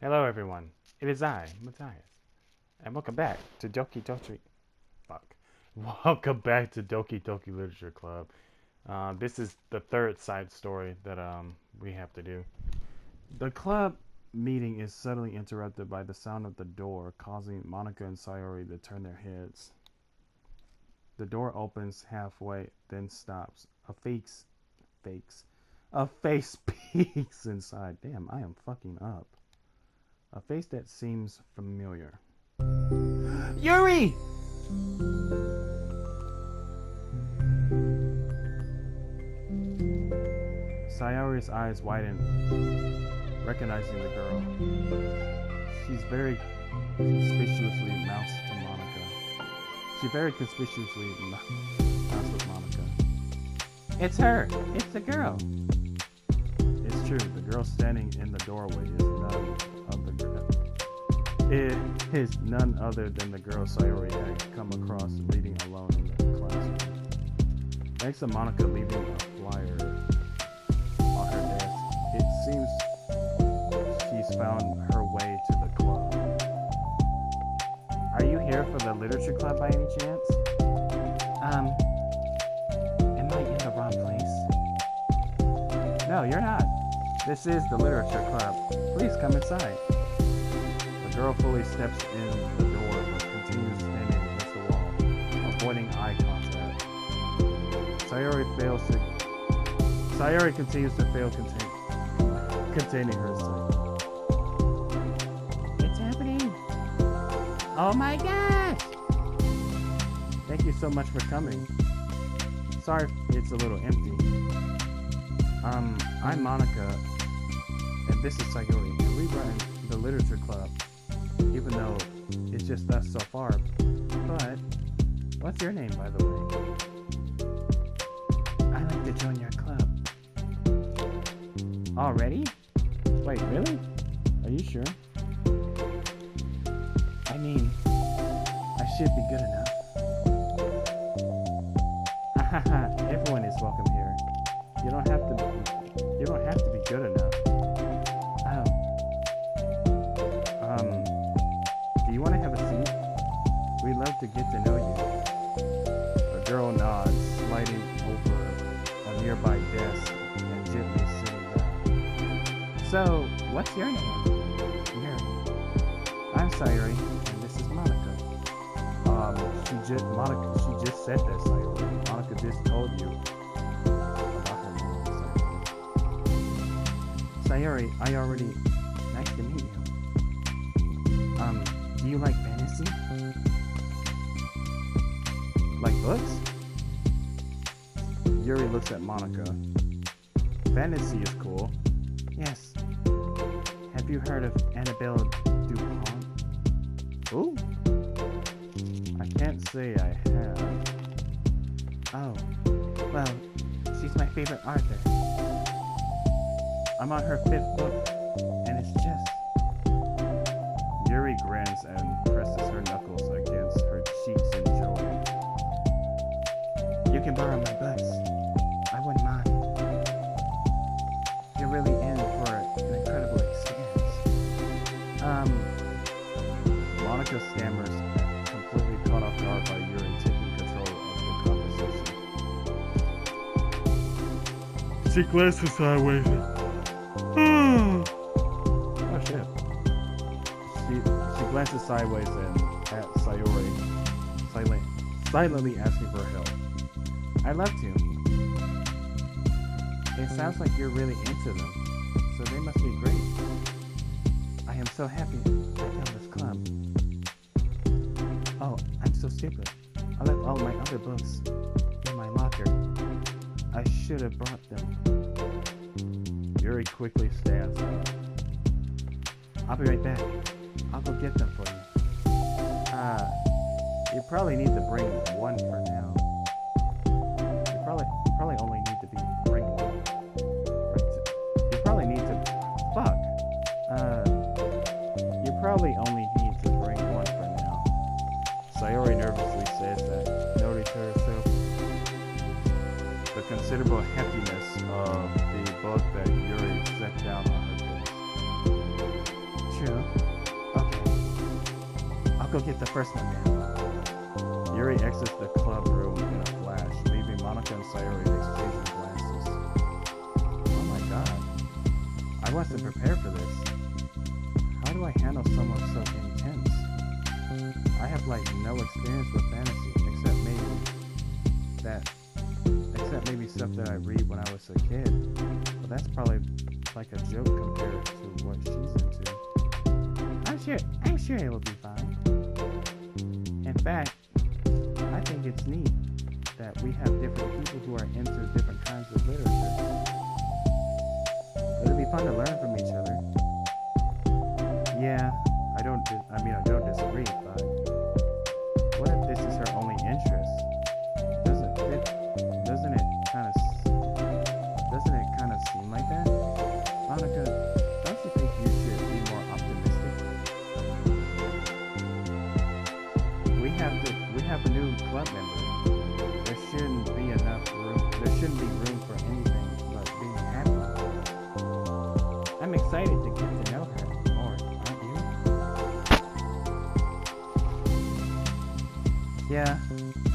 Hello everyone, it is I, Matthias, and welcome back to Doki Doki. Welcome back to Doki Doki Literature Club. This is the third side story that we have to do. The club meeting is suddenly interrupted by the sound of the door, causing Monica and Sayori to turn their heads. The door opens halfway, then stops. A face peeks inside. Damn, I am fucking up. A face that seems familiar. Yuri! Sayori's eyes widen, recognizing the girl. She's very conspicuously moused to Monica. With Monica. It's her! It's the girl! It's true, the girl standing in the doorway is none other than the girl Sayori had come across reading alone in the classroom. Thanks to Monica leaving a flyer on her desk, it seems she's found her way to the club. Are you here for the literature club by any chance? Am I in the wrong place? No, you're not. This is the literature club. Please come inside. The girl fully steps in the door but continues standing against the wall, avoiding eye contact. Sayori continues to fail containing herself. It's happening! Oh my gosh! Thank you so much for coming. Sorry it's a little empty. I'm Monica, and this is Sayori, and we run the literature club. Even though it's just us so far. But, what's your name, by the way? I'd like to join your club. Already? Wait, really? Are you sure? I mean, I should be good enough. Everyone is welcome here. You don't have to be good enough. Do you want to have a seat? We'd love to get to know you. The girl nods, sliding over a nearby desk and gently sitting down. So, what's your name? Yuri. I'm Sayori, and this is Monica. She just said that, Sayori. Monica just told you about her name, Sayori. Sayori, nice to meet you. Do you like fantasy? Like books? Yuri looks at Monica. Fantasy is cool. Yes. Have you heard of Annabelle Dupont? Who? I can't say I have. Oh, well, she's my favorite author. I'm on her 5th book, and it's just... Yuri grins and presses her knuckles against her cheeks in joy. You can borrow my books. I wouldn't mind. You're really in for an incredible experience. Monica stammers, completely caught off guard by Yuri taking control of the conversation. She glances sideways. Oh shit. She glances sideways and at Sayori, silently asking for help. I'd love to. It sounds like you're really into them, so they must be great. I am so happy I found this club. Oh, I'm so stupid. I left all my other books in my locker. I should have brought them. Yuri quickly stands up. I'll be right back. I'll go get them for you. You probably need to bring one for now. You probably only need to bring one. You probably need to... Fuck. You probably only need to bring one for now. Sayori nervously says that considerable heftiness of the book that Yuri set down on her desk. True. Okay. I'll go get the first one then. Yuri exits the club room in a flash, leaving Monica and Sayori exchanging glances. Oh my god. I wasn't prepared for this. How do I handle someone so intense? I have like no experience with fantasy, except maybe stuff that I read when I was a kid. But that's probably like a joke compared to what she's into. I'm sure it will be fine. In fact, I think it's neat that we have different people who are into different kinds of literature. It'll be fun to learn from each other. Yeah, I don't disagree, but what if this is her only interest? Doesn't it kind of seem like that? Monica, don't you think you should be more optimistic? We have a new club member. There shouldn't be room for anything but being happy. I'm excited to get to know her more, aren't you? Yeah,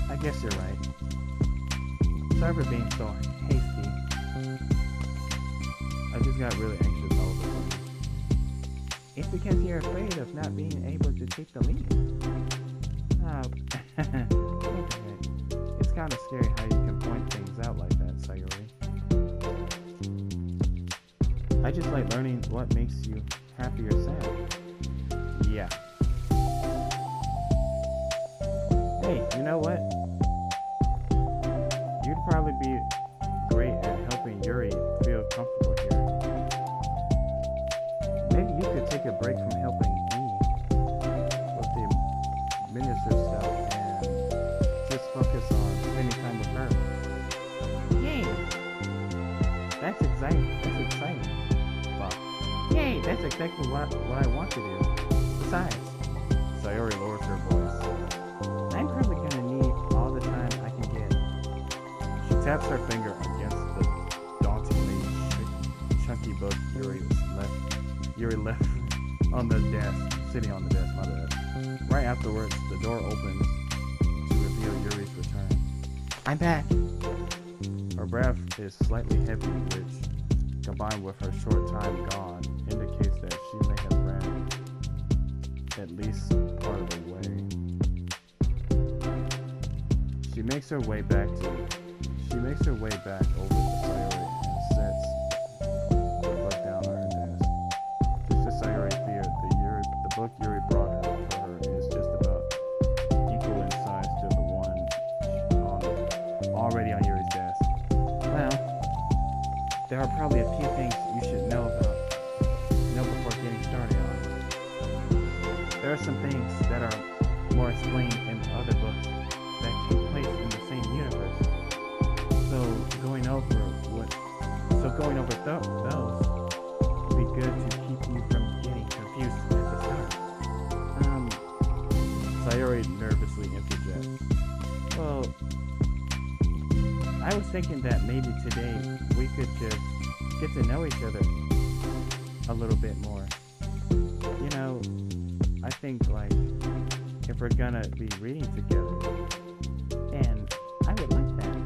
I guess you're right. Sorry for being so hasty. I just got really anxious all of a sudden. It's because you're afraid of not being able to take the lead. Okay. It's kind of scary how you can point things out like that, Sayori. I just like learning what makes you happy or sad. Yeah. Hey, you know what? You'd probably be great at helping Yuri feel comfortable here. Maybe you could take a break from helping me with the miniature stuff and just focus on spending time with her. Yay! That's exciting. Wow. Yay! That's exactly what I want to do. Besides, Sayori lowers her voice. I'm probably gonna need all the time I can get. She taps her finger against the dauntingly chunky book Yuri left on the desk, sitting on the desk, my bad. Right afterwards, the door opens to reveal Yuri's return. I'm back. Her breath is slightly heavy, which, combined with her short time gone, indicates that she may have ran at least part of the way. She makes her way back over to Sayori and sets the book down on her desk. Just as Sayori feared, the book Yuri brought for her is just about equal in size to the one already on Yuri's desk. Well, there are probably a few things you should know before getting started on it. There are some things that are more explained in other books that take place in the same universe. So going over those would be good to keep you from getting confused at the start. Sayori nervously interjects. Well, I was thinking that maybe today we could just get to know each other a little bit more. You know, I think like if we're gonna be reading together, and I would like that.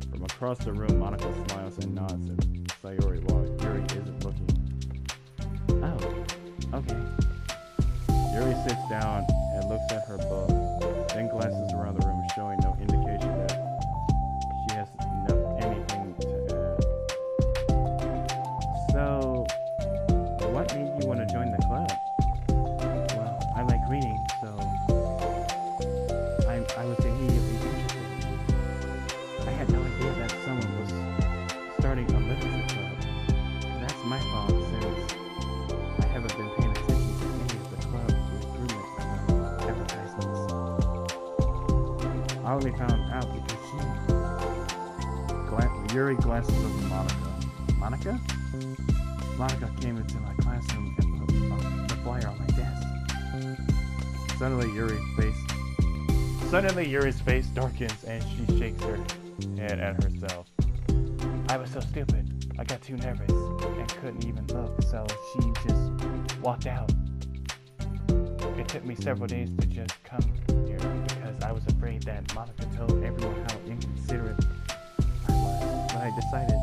From across the room, Monica smiles and nods at Sayori while Yuri isn't looking. Oh, okay. Yuri sits down and looks at her book, then glances around the room, showing no indication that she has anything to add. So, what made you want to join the club? Well, I like reading, so I was immediately interested. I had no idea that someone was starting a literature club. That's my fault since I haven't been paying attention to any of the club recruitment advertisements. I only found out because Yuri glances over Monica. Monica? Monica came into my classroom and put the flyer on my desk. Suddenly Yuri's face darkens and she shakes her head at herself. I was so stupid. I got too nervous and couldn't even look, so she just walked out. It took me several days to just come here because I was afraid that Monica told everyone how inconsiderate I was. But I decided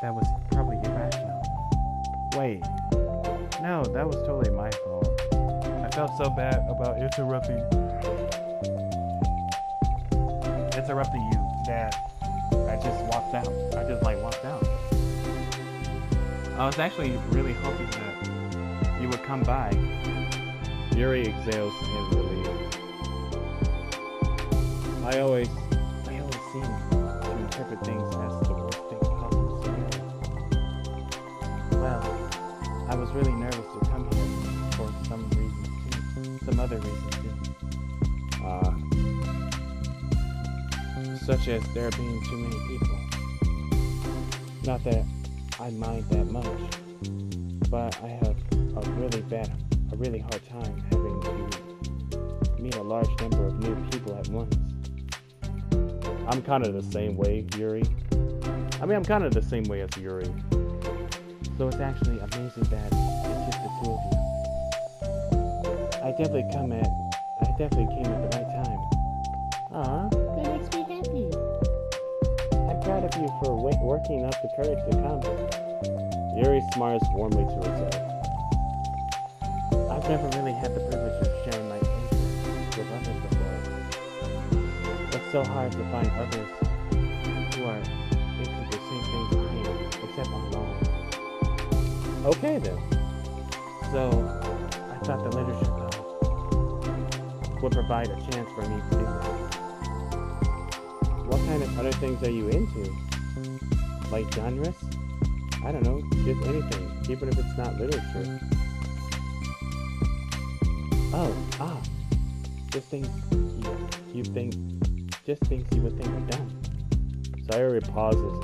that was probably irrational. Wait, no, that was totally my fault. I felt so bad about interrupting you that I just walked out. I just walked out. I was actually really hoping that you would come by. Yuri exhales in relief. I always seem to interpret things as the worst thing possible scenario. Well, I was really nervous to come here for some reason too. Some other reason too. Such as there being too many people. Not that I mind that much, but I have a really hard time having to meet a large number of new people at once. I'm kind of the same way, Yuri. I'm kind of the same way as Yuri. So it's actually amazing that it's just the two of you. I definitely came at the right time. Aw, that makes me happy. I'm proud of you for working up the courage to come. Yuri smiles warmly to herself. I've never really had the privilege of sharing my interests with others before. It's so hard to find others who are into the same things I am, except online. Okay then. So, I thought the literature club would provide a chance for me to do that. What kind of other things are you into? Like genres? I don't know, just anything, even if it's not literature. Just things you would think are dumb. Sayori pauses,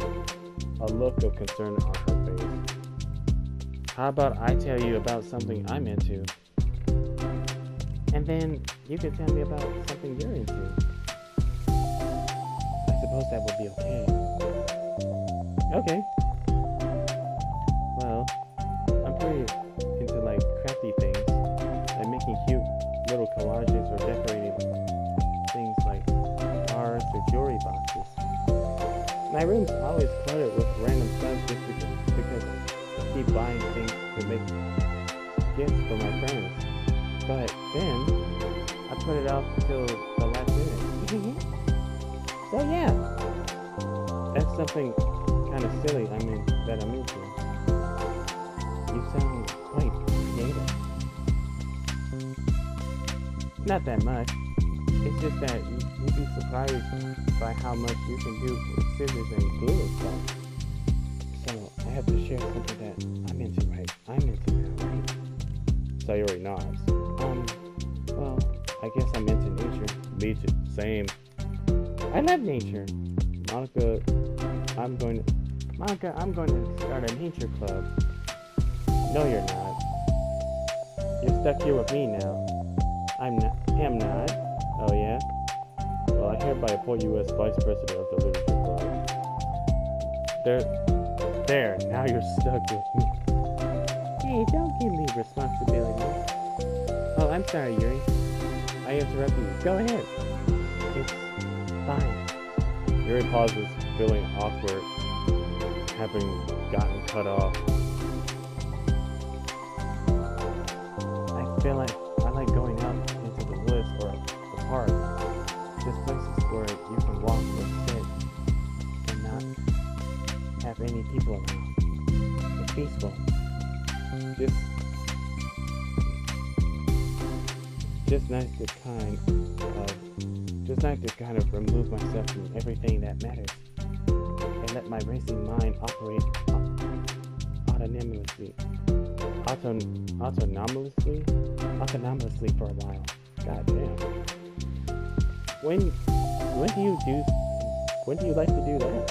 a look of concern on her face. How about I tell you about something I'm into? And then you can tell me about something you're into. I suppose that would be okay. Okay. Well, I'm pretty into crafty things, like making cute little collages or decorating things like stars or jewelry boxes. My room's always cluttered with random stuff just because I keep buying things to make gifts for my friends. But then, I put it off until the last minute. So yeah, that's something kind of silly that I'm into. You sound quite creative. Not that much. It's just that you'd be surprised by how much you can do with scissors and glue and stuff. So I have to share something that I'm into now, right? Sayori nods. Well, I guess I'm into nature. Me too. Same. I love nature. Monica, I'm going to start a nature club. No, you're not. You're stuck here with me now. I'm not. Oh, yeah? Well, I hereby appoint you as Vice President of the Literature Club. There, now you're stuck with me. Hey, don't give me responsibility. Oh, I'm sorry, Yuri. I interrupted you. Go ahead. It's fine. Yuri pauses, feeling awkward, having gotten cut off. I feel like I like going out into the woods or the park. Just places where you can walk or sit and not have any people around. It's peaceful. Just nice to kind of remove myself from everything that matters and let my racing mind operate autonomously for a while. God damn. When do you like to do that?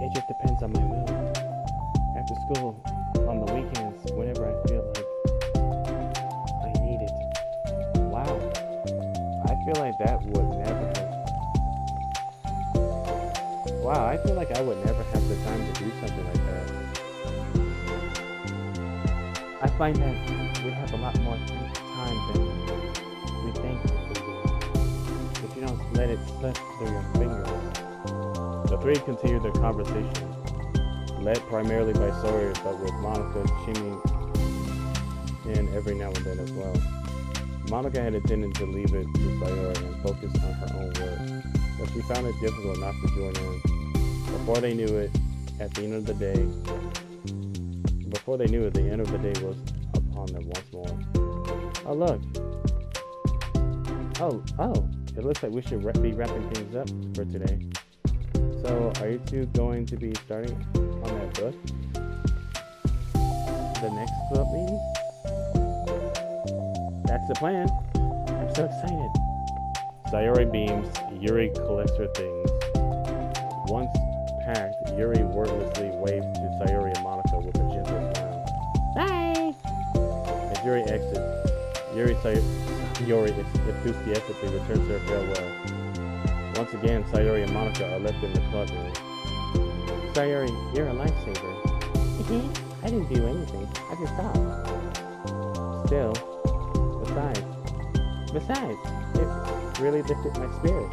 It just depends on my mood. After school, on the weekends, whenever I feel like I need it. Wow. I feel like that would never have Wow, I feel like I would never have the time to do something like that. I find that we have a lot more time than we think we do. If you don't let it slip through your fingers. The three continued their conversation, led primarily by Sawyer, but with Monica chiming in every now and then as well. Monica had intended to leave it to Sayori and focus on her own work, but she found it difficult not to join in. Before they knew it, the end of the day was upon them once more. Oh look! Oh! It looks like we should be wrapping things up for today. So, are you two going to be starting on that book? The next club meeting? That's the plan. I'm so excited. Sayori beams. Yuri collects her things. Once packed, Yuri wordlessly waves to Sayori and Monica with a gentle smile. Bye! As Yuri exits, Yuri enthusiastically returns her farewell. Once again, Sayori and Monica are left in the club room. Sayori, you're a lifesaver. I didn't do anything. I just stopped. Still, besides, it really lifted my spirit.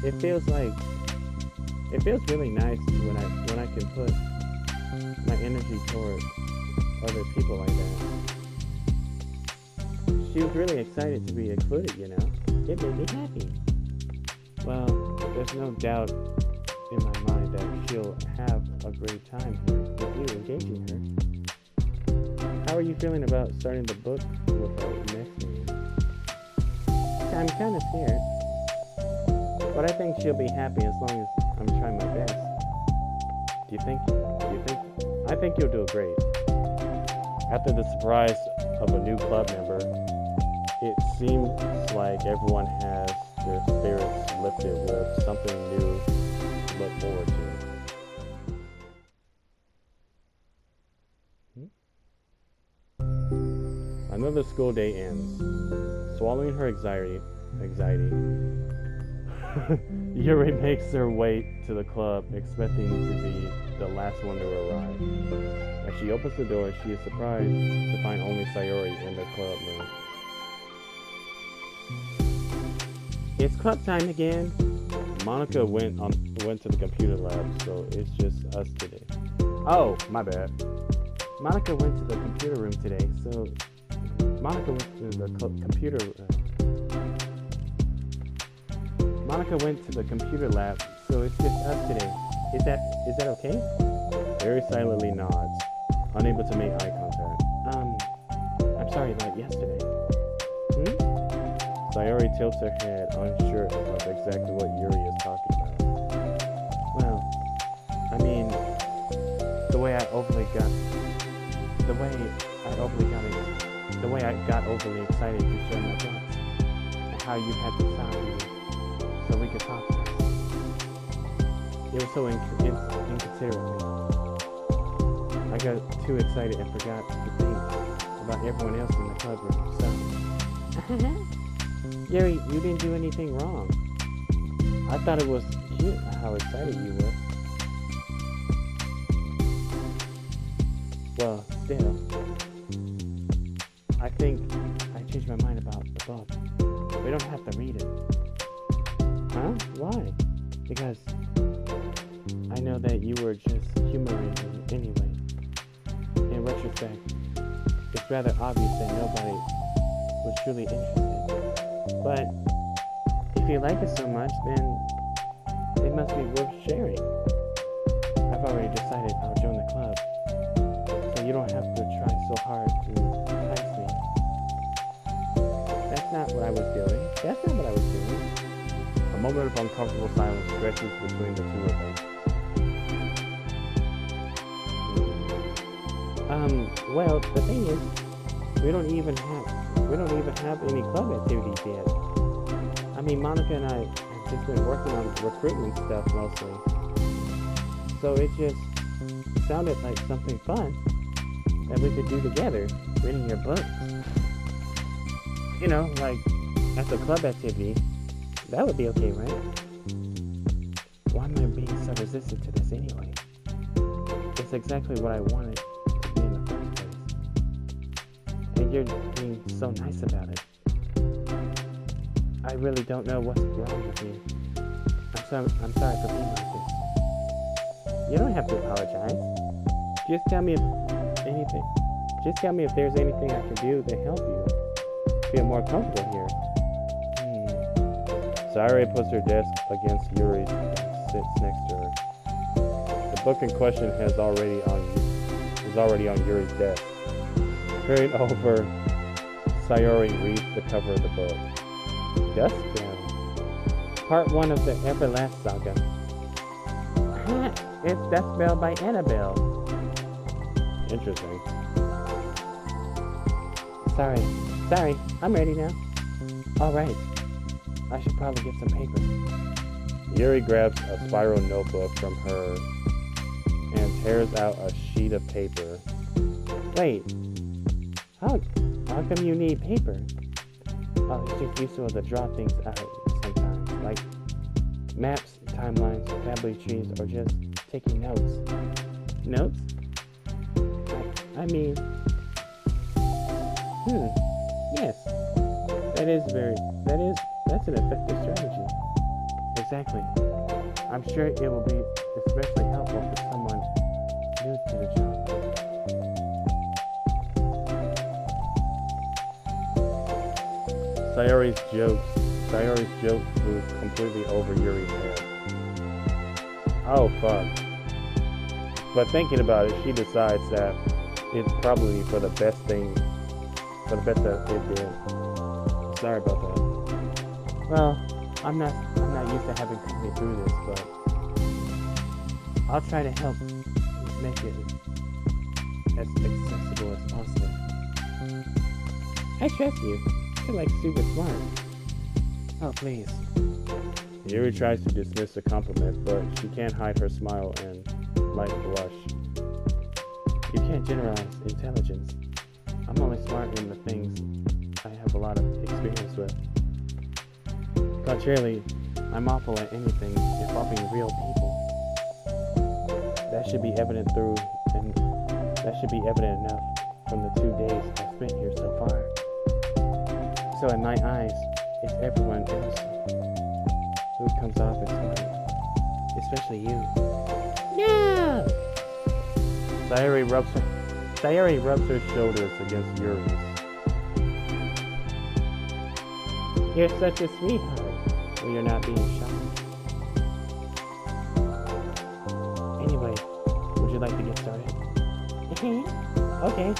It feels really nice when I can put my energy toward other people like that. She was really excited to be included, you know. It made me happy. Well, there's no doubt in my mind that she'll have a great time here with you engaging her. How are you feeling about starting the book with her next meeting? I'm kind of scared. But I think she'll be happy as long as I'm trying my best. I think you'll do great. After the surprise of a new club member, it seems like everyone has their spirits lifted with something new to look forward to. Another school day ends. Swallowing her anxiety, Yuri makes her way to the club, expecting to be the last one to arrive. As she opens the door, she is surprised to find only Sayori in the club room. It's club time again. Monica went to the computer lab, so it's just us today. Oh, my bad. Monica went to the computer room today, so Monica went to the computer lab, so it's just us today. Is that okay? Very silently nods, unable to make eye contact. I'm sorry about yesterday. Sayori tilts her head, unsure of exactly what Yuri is talking about. Well, I mean, the way I got overly excited to share my thoughts, and how you had to stop me so we could talk first. It was so inconsiderate of me. I got too excited and forgot to think about everyone else in the club room, so... Yuri, you didn't do anything wrong. I thought it was cute how excited you were. Well, still, I think I changed my mind about the book. We don't have to read it. Huh? Why? Because I know that you were just humoring me anyway. In retrospect, it's rather obvious that nobody was truly interested. But if you like it so much, then it must be worth sharing. I've already decided I'll join the club, so you don't have to try so hard to entice me. That's not what I was doing. A moment of uncomfortable silence stretches between the two of them. Well, the thing is, we don't even have any club activities yet. I mean, Monica and I have just been working on recruitment stuff mostly. So it just sounded like something fun that we could do together, reading your books. You know, like, as a club activity. That would be okay, right? Why am I being so resistant to this anyway? It's exactly what I wanted to be in the first place. And you're being so nice about it. I really don't know what's wrong with me. I'm sorry for being like this. You don't have to apologize. Just tell me if there's anything I can do to help you feel more comfortable here. Sayori puts her desk against Yuri's and sits next to her. The book in question is already on Yuri's desk. Peering over, Sayori reads the cover of the book. Duskbell. Part 1 of the Everlast Saga. It's Duskbell by Annabelle. Interesting. Sorry, I'm ready now. Alright. I should probably get some paper. Yuri grabs a spiral notebook from her and tears out a sheet of paper. Wait. How come you need paper? Oh, it's just useful to draw things out sometimes, like maps, timelines, family trees, or just taking notes. Notes? Yes. That's an effective strategy. Exactly. I'm sure it will be especially helpful for someone new to the job. Sayori's joke flew completely over Yuri's head. Oh fuck. But thinking about it, she decides that it's probably for the best that it did. Sorry about that. Well, I'm not used to having company through this, but I'll try to help make it as accessible as possible. I trust you. You're like super smart. Oh, please. Yuri tries to dismiss the compliment, but she can't hide her smile and light blush. You can't generalize intelligence. I'm only smart in the things I have a lot of experience with. Contrarily, I'm awful at anything involving real people. That should be evident enough from the 2 days I've spent here so far. So in my eyes, it's everyone else who comes off as smart, especially you. Yeah! Sayori rubs her shoulders against Yuri's. You're such a sweetheart when you're not being shy. Anyway, would you like to get started? Okay.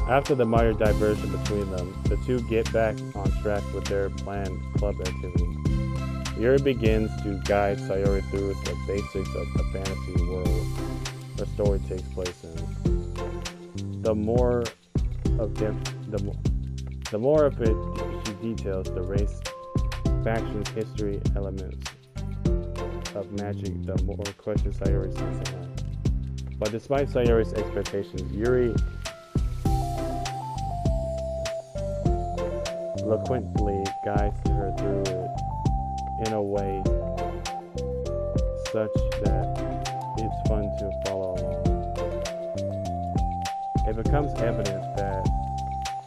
After the minor diversion between them, the two get back on track with their planned club activity. Yuri begins to guide Sayori through the basics of the fantasy world the story takes place in. The more of it she details the race, factions, history, elements of magic, the more questions Sayori seems to have. But despite Sayori's expectations, Yuri eloquently guides her through it in a way such that it's fun to follow along. It becomes evident that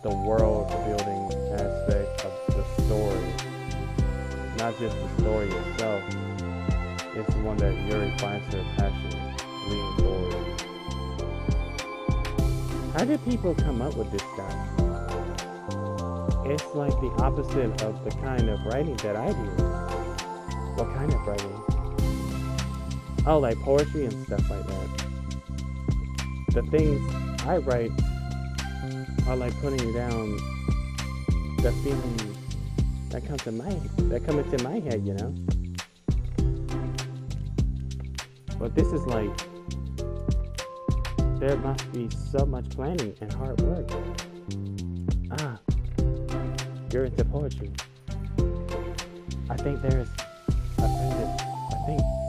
the world building aspect of the story, not just the story itself, is the one that Yuri finds her passion leaning towards. How do people come up with this stuff? It's like the opposite of the kind of writing that I do. What kind of writing? Oh, like poetry and stuff like that. The things I write are like putting down the feelings that come into my head, you know? But this is like, there must be so much planning and hard work. Ah, you're into poetry. I think there's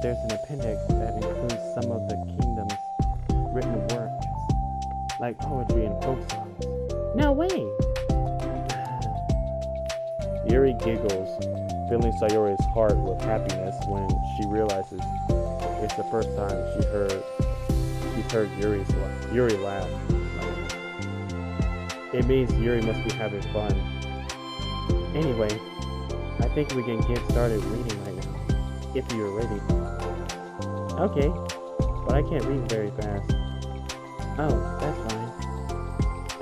an appendix that includes some of the kingdom's written works, like poetry and folk songs. No way! Yuri giggles filling Sayori's heart with happiness when she realizes it's the first time she's heard Yuri laugh. It means Yuri must be having fun. Anyway, I think we can get started reading right now, if you're ready. Okay, but I can't read very fast. Oh, that's fine.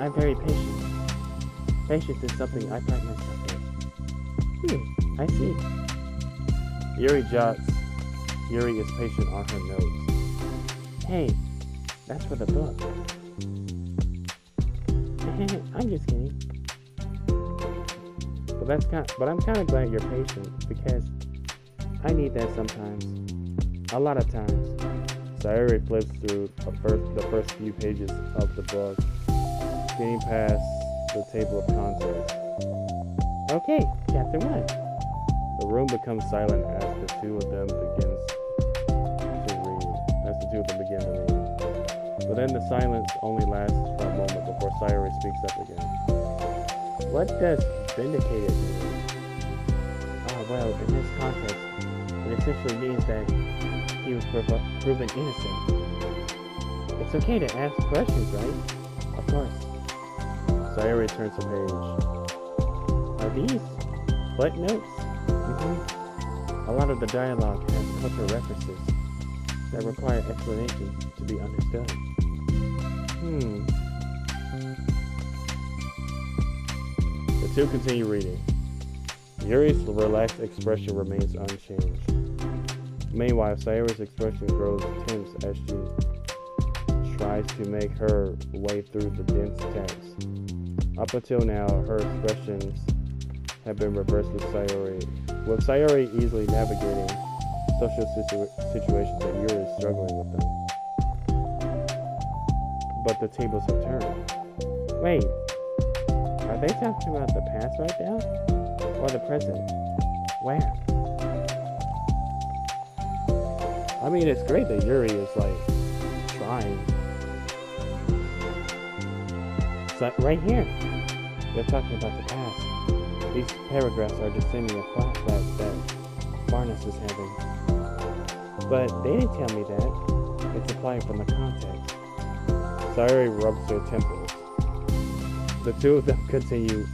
I'm very patient. Patience is something I pride myself in. I see. Yuri jots. Yuri is patient on her notes. Hey, that's for the book. I'm just kidding. But I'm kind of glad you're patient because I need that sometimes. A lot of times. Sayori flips through the first few pages of the book, getting past the table of contents. Okay, chapter 1. The room becomes silent as the two of them begin to read. But then the silence only lasts for a moment before Sayori speaks up again. What does vindicated mean? Well, in this context, it essentially means that he was proven innocent. It's okay to ask questions, right? Of course. Sayori turns the page. Are these footnotes? A lot of the dialogue has cultural references that require explanations to be understood. The two continue reading. Yuri's relaxed expression remains unchanged. Meanwhile, Sayori's expression grows tense as she tries to make her way through the dense text. Up until now, her expressions have been reversed with Sayori easily navigating social situations and Yuri is struggling with them. But the tables have turned. Wait, are they talking about the past right now? Or the present? Where? I mean, it's great that Yuri is, trying. So, right here, they're talking about the past. These paragraphs are descending a flashback that Barnes is having. But they didn't tell me that. It's applying from the context. Sayori rubs her temples. The two of them continue,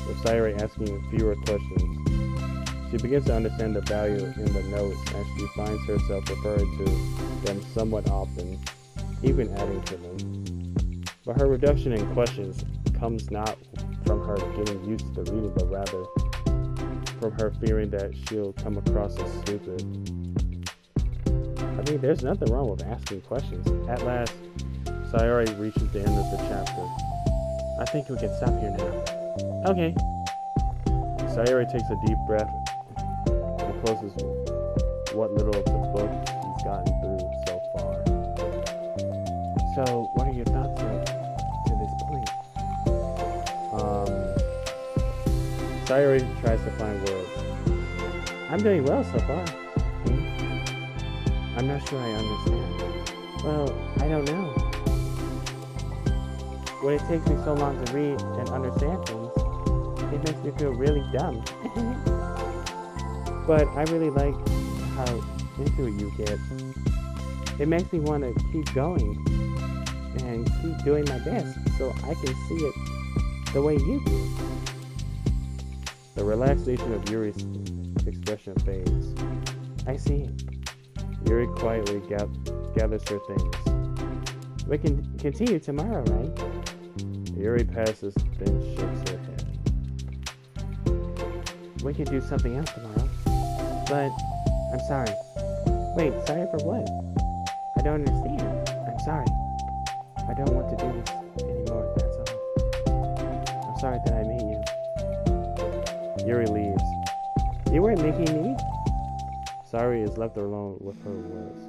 with Sayori asking fewer questions. She begins to understand the value in the notes as she finds herself referring to them somewhat often, even adding to them. But her reduction in questions comes not from her getting used to the reading, but rather from her fearing that she'll come across as stupid. I mean, there's nothing wrong with asking questions. At last, Sayori reaches the end of the chapter. I think we can stop here now. Okay. Sayori takes a deep breath and closes what little of the book he's gotten through so far. So, what are your thoughts to this point? Sayori tries to find words. I'm doing well so far. I'm not sure I understand. Well, I don't know. When it takes me so long to read and understand things, it makes me feel really dumb. But I really like how into it you get. It makes me want to keep going and keep doing my best so I can see it the way you do. The relaxation of Yuri's expression fades. I see. Yuri quietly gathers her things. We can continue tomorrow, right? Yuri passes, then shakes her head. We can do something else tomorrow. But, I'm sorry. Wait, sorry for what? I don't understand. I'm sorry. I don't want to do this anymore, that's all. I'm sorry that I made you. Yuri leaves. You weren't making me? Sayori is left alone with her words.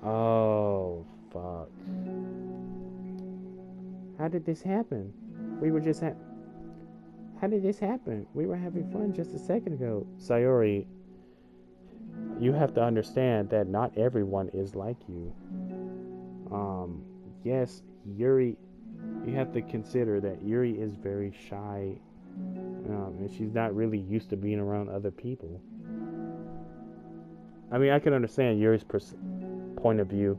Oh, fuck. How did this happen? How did this happen? We were having fun just a second ago. Sayori, you have to understand that not everyone is like you. Yes, Yuri, you have to consider that Yuri is very shy And she's not really used to being around other people. I mean, I can understand Yuri's point of view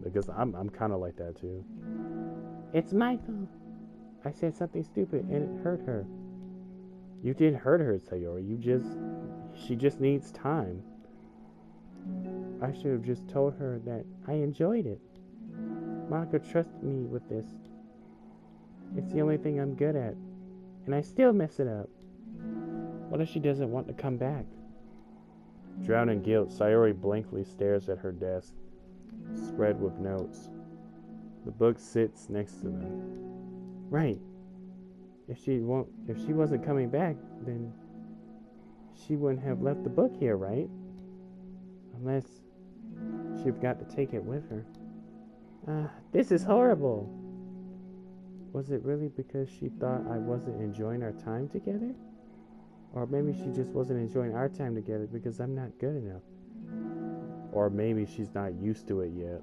because I'm kind of like that too. It's my fault. I said something stupid and it hurt her. You didn't hurt her, Sayori. She just needs time. I should have just told her that I enjoyed it. Monica trusted me with this. It's the only thing I'm good at. And I still mess it up. What if she doesn't want to come back? Drowned in guilt, Sayori blankly stares at her desk, spread with notes. The book sits next to them. Right. If she wasn't coming back, then she wouldn't have left the book here, right? Unless she forgot to take it with her. This is horrible. Was it really because she thought I wasn't enjoying our time together? Or maybe she just wasn't enjoying our time together because I'm not good enough. Or maybe she's not used to it yet.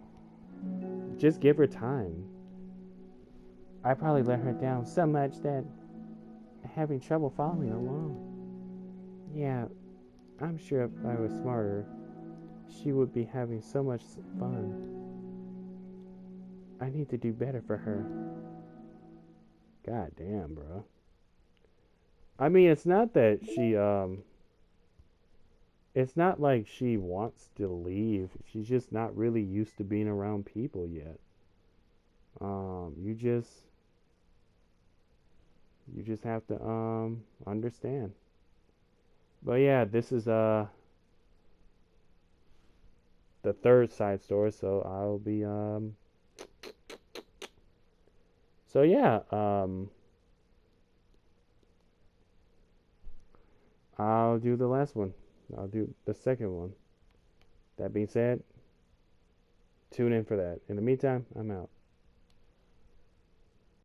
Just give her time. I probably let her down so much that I'm having trouble following along. Yeah, I'm sure if I was smarter, she would be having so much fun. I need to do better for her. God damn, bro. I mean, it's not that it's not like she wants to leave. She's just not really used to being around people yet. You just have to understand. But yeah, this is the third side story, so I'll be so yeah, I'll do the last one. I'll do the second one. That being said, tune in for that. In the meantime, I'm out.